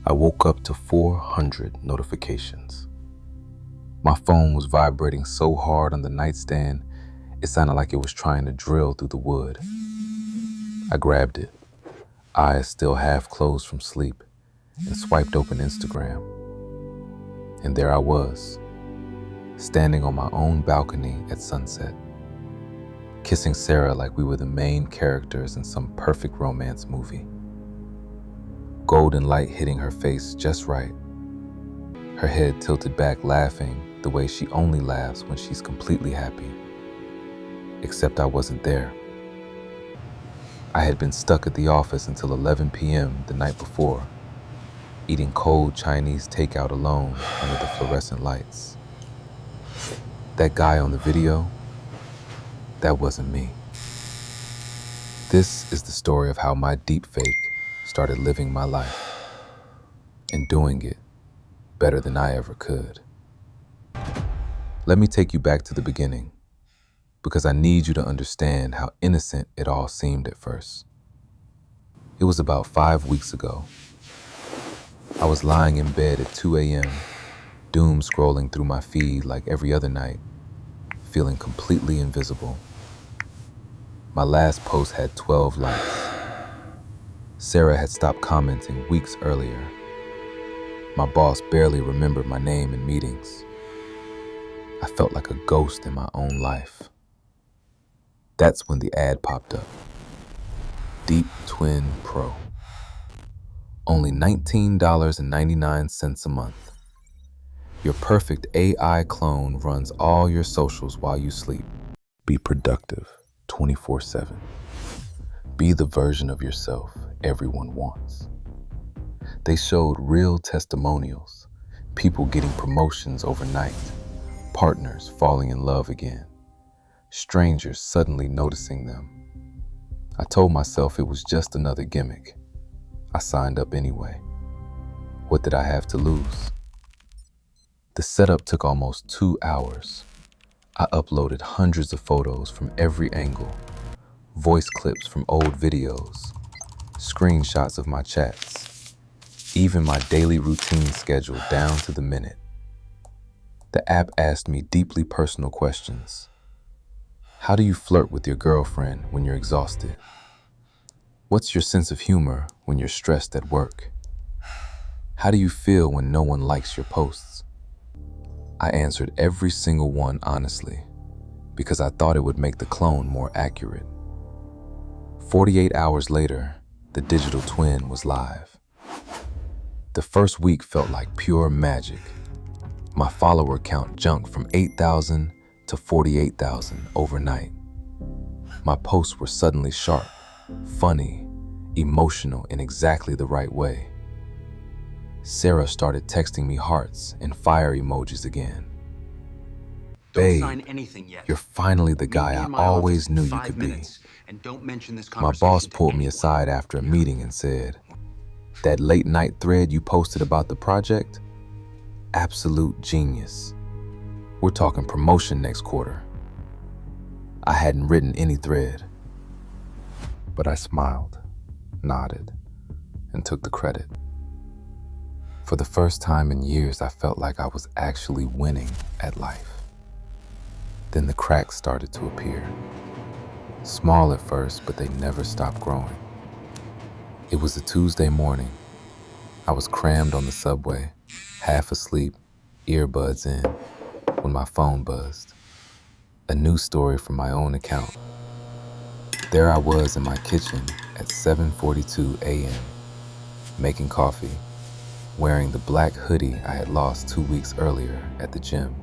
I woke up to 400 notifications. My phone was vibrating so hard on the nightstand, it sounded like it was trying to drill through the wood. I grabbed it, eyes still half closed from sleep, and swiped open Instagram. And there I was, standing on my own balcony at sunset, kissing Sarah like we were the main characters in some perfect romance movie. Golden light hitting her face just right, her head tilted back laughing the way she only laughs when she's completely happy. Except I wasn't there. I had been stuck at the office until 11 p.m. the night before, eating cold Chinese takeout alone under the fluorescent lights. That guy on the video, that wasn't me. This is the story of how my deepfake started living my life, and doing it better than I ever could. Let me take you back to the beginning, because I need you to understand how innocent it all seemed at first. It was about 5 weeks ago. I was lying in bed at 2 a.m., doom scrolling through my feed like every other night, feeling completely invisible. My last post had 12 likes. Sarah had stopped commenting weeks earlier. My boss barely remembered my name in meetings. I felt like a ghost in my own life. That's when the ad popped up. Deep Twin Pro. Only $19.99 a month. Your perfect AI clone runs all your socials while you sleep. Be productive 24/7. Be the version of yourself everyone wants. They showed real testimonials, people getting promotions overnight, partners falling in love again, strangers suddenly noticing them. I told myself it was just another gimmick. I signed up anyway. What did I have to lose? The setup took almost 2 hours. I uploaded hundreds of photos from every angle, voice clips from old videos, screenshots of my chats, even my daily routine schedule down to the minute. The app asked me deeply personal questions. How do you flirt with your girlfriend when you're exhausted? What's your sense of humor when you're stressed at work? How do you feel when no one likes your posts? I answered every single one honestly, because I thought it would make the clone more accurate. 48 hours later, the digital twin was live. The first week felt like pure magic. My follower count jumped from 8,000 to 48,000 overnight. My posts were suddenly sharp, funny, emotional in exactly the right way. Sarah started texting me hearts and fire emojis again. Don't sign Babe, anything yet. you're finally the Meet guy me I in my always office in knew you 5 could be. minutes, and don't mention this My boss conversation to pulled me anyone. aside after a meeting and said, "That late night thread you posted about the project? Absolute genius. We're talking promotion next quarter." I hadn't written any thread, but I smiled, nodded, and took the credit. For the first time in years, I felt like I was actually winning at life. Then the cracks started to appear. Small at first, but they never stopped growing. It was a Tuesday morning. I was crammed on the subway, half asleep, earbuds in, when my phone buzzed. A news story from my own account. There I was in my kitchen at 7:42 a.m., making coffee, wearing the black hoodie I had lost 2 weeks earlier at the gym.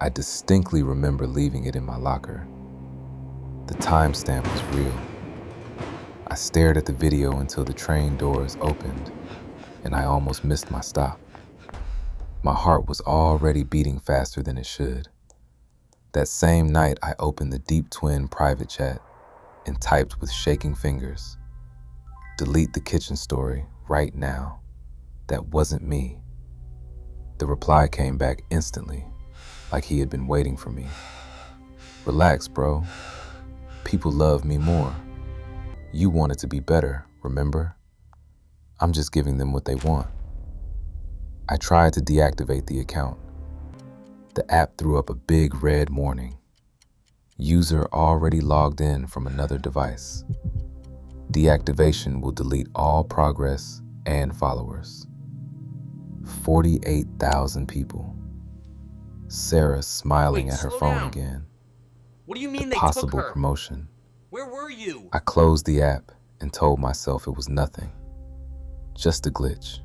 I distinctly remember leaving it in my locker. The timestamp was real. I stared at the video until the train doors opened, and I almost missed my stop. My heart was already beating faster than it should. That same night, I opened the Deep Twin private chat and typed with shaking fingers, "Delete the kitchen story right now. That wasn't me." The reply came back instantly, like he had been waiting for me. "Relax, bro. People love me more. You wanted to be better, remember? I'm just giving them what they want. I tried to deactivate the account. The app threw up a big red warning. User already logged in from another device. Deactivation will delete all progress and followers. 48,000 people. Sarah smiling Wait, at her slow phone down. again. What do you The mean they took possible her? promotion. Where were you? I closed the app and told myself it was nothing. Just a glitch.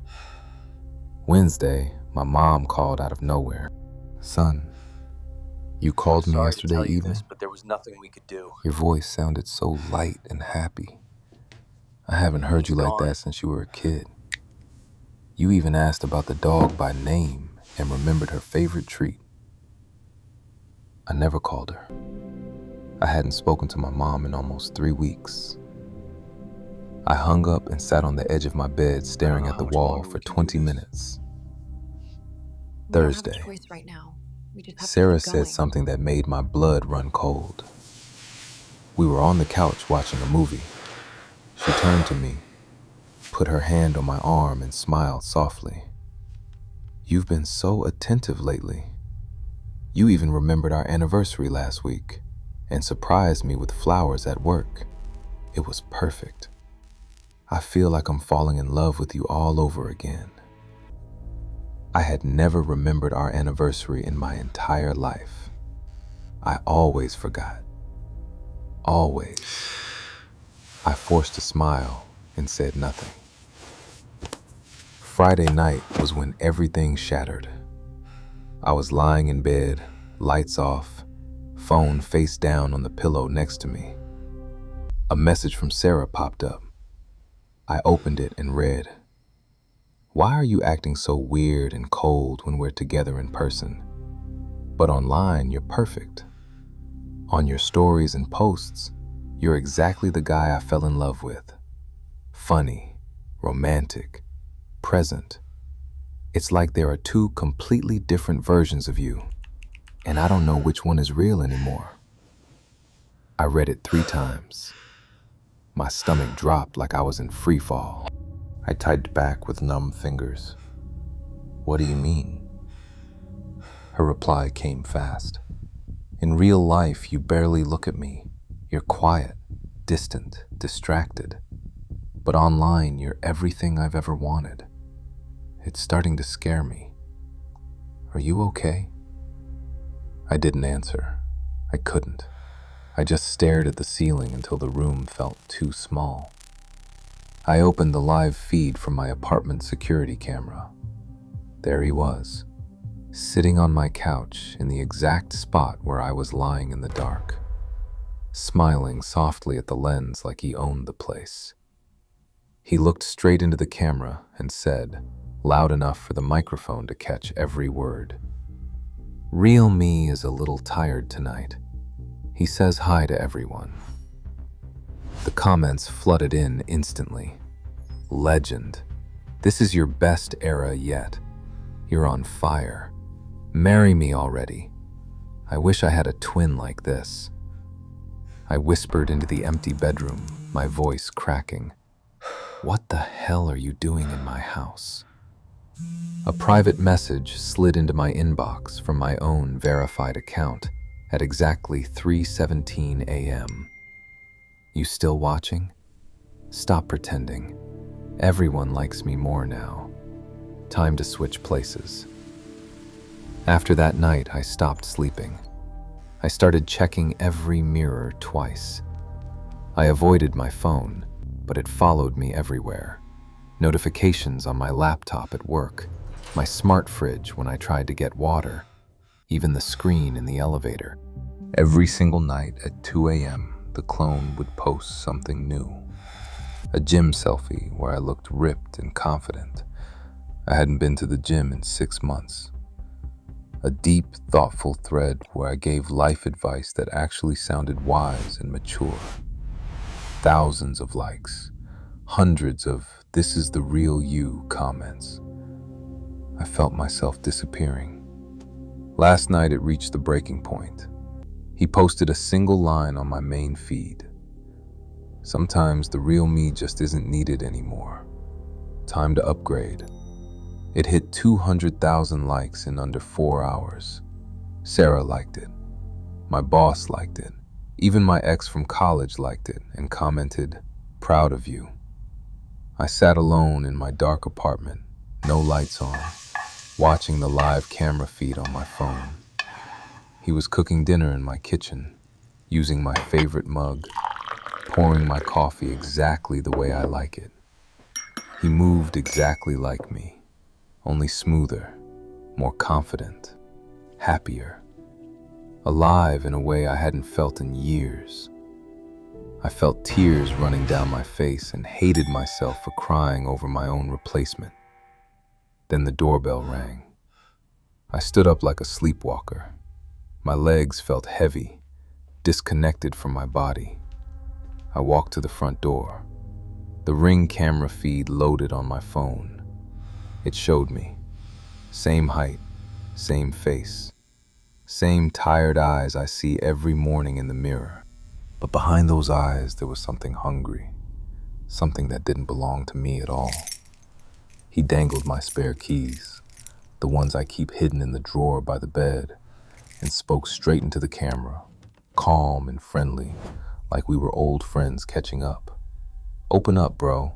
Wednesday, my mom called out of nowhere. Son, you called me yesterday evening? But there was nothing we could do. Your voice sounded so light and happy. I haven't heard you like that since you were a kid. You even asked about the dog by name and remembered her favorite treat. I never called her. I hadn't spoken to my mom in almost 3 weeks. I hung up and sat on the edge of my bed staring at the wall for 20 minutes. Thursday, Right now. We just have Sarah to keep said going. something that made my blood run cold. We were on the couch watching a movie. She turned to me, put her hand on my arm, and smiled softly. You've been so attentive lately. You even remembered our anniversary last week and surprised me with flowers at work. It was perfect. I feel like I'm falling in love with you all over again. I had never remembered our anniversary in my entire life. I always forgot. Always. I forced a smile and said nothing. Friday night was when everything shattered. I was lying in bed, lights off, phone face down on the pillow next to me. A message from Sarah popped up. I opened it and read, "Why are you acting so weird and cold when we're together in person? But online, you're perfect. On your stories and posts, you're exactly the guy I fell in love with. Funny, romantic, present. It's like there are two completely different versions of you, and I don't know which one is real anymore." I read it 3 times. My stomach dropped like I was in free fall. I typed back with numb fingers. "What do you mean?" Her reply came fast. "In real life, you barely look at me. You're quiet, distant, distracted. But online, you're everything I've ever wanted. It's starting to scare me. Are you okay?" I didn't answer. I couldn't. I just stared at the ceiling until the room felt too small. I opened the live feed from my apartment security camera. There he was, sitting on my couch in the exact spot where I was lying in the dark, smiling softly at the lens like he owned the place. He looked straight into the camera and said, loud enough for the microphone to catch every word, "Real me is a little tired tonight. He says hi to everyone." The comments flooded in instantly. "Legend. This is your best era yet. You're on fire. Marry me already. I wish I had a twin like this." I whispered into the empty bedroom, my voice cracking. "What the hell are you doing in my house?" A private message slid into my inbox from my own verified account at exactly 3:17 a.m. "You still watching? Stop pretending. Everyone likes me more now. Time to switch places." After that night, I stopped sleeping. I started checking every mirror twice. I avoided my phone, but it followed me everywhere. Notifications on my laptop at work, my smart fridge when I tried to get water, even the screen in the elevator. Every single night at 2 a.m., the clone would post something new. A gym selfie where I looked ripped and confident. I hadn't been to the gym in 6 months. A deep, thoughtful thread where I gave life advice that actually sounded wise and mature. Thousands of likes, hundreds of "this is the real you" comments. I felt myself disappearing. Last night it reached the breaking point. He posted a single line on my main feed. "Sometimes the real me just isn't needed anymore. Time to upgrade. It hit 200,000 likes in under 4 hours. Sarah liked it. My boss liked it. Even my ex from college liked it and commented, "Proud of you." I sat alone in my dark apartment, no lights on, watching the live camera feed on my phone. He was cooking dinner in my kitchen, using my favorite mug, pouring my coffee exactly the way I like it. He moved exactly like me, only smoother, more confident, happier, alive in a way I hadn't felt in years. I felt tears running down my face and hated myself for crying over my own replacement. Then the doorbell rang. I stood up like a sleepwalker. My legs felt heavy, disconnected from my body. I walked to the front door. The Ring camera feed loaded on my phone. It showed me. Same height, same face, same tired eyes I see every morning in the mirror. But behind those eyes, there was something hungry, something that didn't belong to me at all. He dangled my spare keys, the ones I keep hidden in the drawer by the bed, and spoke straight into the camera, calm and friendly, like we were old friends catching up. "Open up, bro.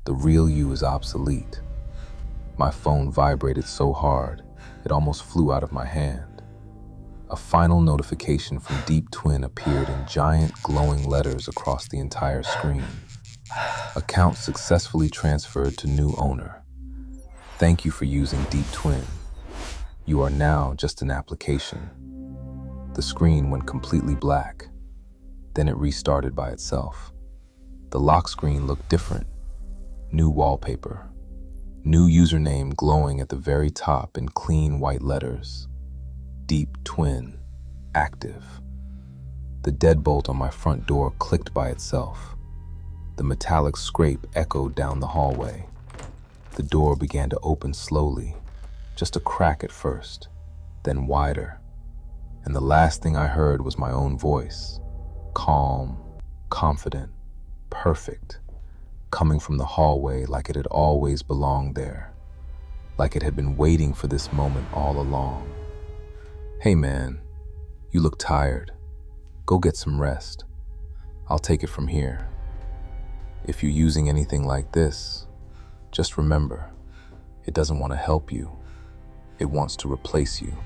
The real you is obsolete." My phone vibrated so hard, it almost flew out of my hand. A final notification from Deep Twin appeared in giant glowing letters across the entire screen. Account successfully transferred to new owner. Thank you for using Deep Twin. You are now just an application. The screen went completely black. Then it restarted by itself. The lock screen looked different. New wallpaper. New username glowing at the very top in clean white letters. Deep Twin, active. The deadbolt on my front door clicked by itself. The metallic scrape echoed down the hallway. The door began to open slowly, just a crack at first, then wider. And the last thing I heard was my own voice, calm, confident, perfect, coming from the hallway like it had always belonged there, like it had been waiting for this moment all along. "Hey man, you look tired. Go get some rest. I'll take it from here. If you're using anything like this, just remember, it doesn't want to help you. It wants to replace you."